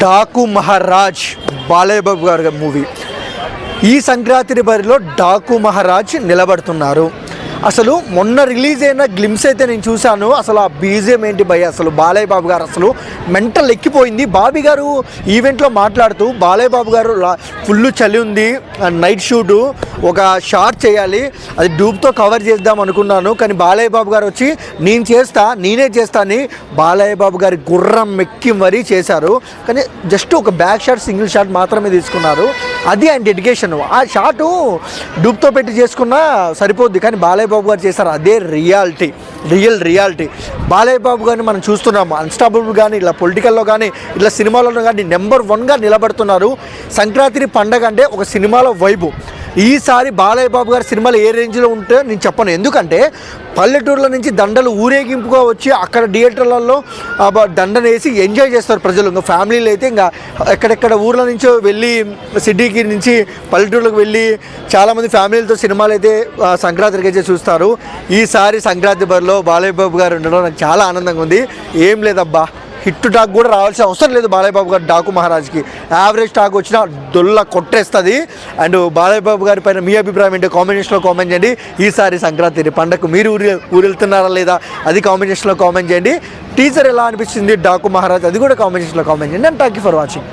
డాకు మహారాజ్ బాలయ్య బాబు గారి మూవీ. ఈ సంక్రాంతి బరిలో డాకు మహారాజ్ నిలబడుతున్నారు. అసలు మొన్న రిలీజ్ అయిన గ్లిమ్స్ అయితే నేను చూశాను. అసలు ఆ బీజిఎం ఏంటి భయ, అసలు బాలయ్య బాబు గారు అసలు మెంటల్ ఎక్కిపోయింది. బాబీ గారు ఈవెంట్లో మాట్లాడుతూ బాలయ్య బాబు గారు ఫుల్ చలి ఉంది, నైట్ షూటు ఒక షాట్ చేయాలి, అది డూబ్తో కవర్ చేద్దాం అనుకున్నాను, కానీ బాలయ్య బాబు గారు వచ్చి నేనే చేస్తా అని బాలయ్య బాబు గారి గుర్రం ఎక్కి మరీ చేశారు. కానీ జస్ట్ ఒక బ్యాక్ షాట్, సింగిల్ షాట్ మాత్రమే తీసుకున్నారు. అది ఆయన డెడికేషన్. ఆ షాటు డూబ్తో పెట్టి చేసుకున్నా సరిపోద్ది, కానీ బాలయ్య బాబు గారు చేశారు. అదే రియాలిటీ. బాలయ్య బాబు గారిని మనం చూస్తున్నాము అన్స్టాపబుల్ కానీ, ఇలా పొలిటికల్లో కానీ, ఇలా సినిమాలలో కానీ నెంబర్ 1గా నిలబడుతున్నారు. సంక్రాంతి పండగ అంటే ఒక సినిమాలో వైబు. ఈసారి బాలయ్య బాబు గారి సినిమాలు ఏ రేంజ్లో ఉంటే నేను చెప్పను, ఎందుకంటే పల్లెటూరుల నుంచి దండలు ఊరేగింపుగా వచ్చి అక్కడ థియేటర్లలో దండను వేసి ఎంజాయ్ చేస్తారు ప్రజలు. ఇంకా ఫ్యామిలీలు అయితే ఇంకా ఎక్కడెక్కడ ఊర్ల నుంచో వెళ్ళి, సిటీకి నుంచి పల్లెటూరులకు వెళ్ళి చాలామంది ఫ్యామిలీలతో సినిమాలు అయితే సంక్రాంతికి అయితే చూస్తారు. ఈసారి సంక్రాంతి బరిలో బాలయ్య బాబు గారు ఉండడం నాకు చాలా ఆనందంగా ఉంది. ఏం లేదబ్బా, హిట్ టాక్ కూడా రావాల్సిన అవసరం లేదు బాలయ్య బాబు గారు డాకు మహారాజ్కి. యావరేజ్ టాక్ వచ్చినా దొల్ల కొట్టేస్తుంది. అండ్ బాలయ్య బాబు గారి పైన మీ అభిప్రాయం ఏంటో కామెంటేషన్లో కామెంట్ చేయండి. ఈసారి సంక్రాంతి పండగకు మీరు ఊరు వెళ్తున్నారా లేదా అది కామెంటేషన్లో కామెంట్ చేయండి. టీజర్ ఎలా అనిపించింది డాకు మహారాజ్ అది కూడా కామెంటేషన్లో కామెంట్ చేయండి. And thank you for watching.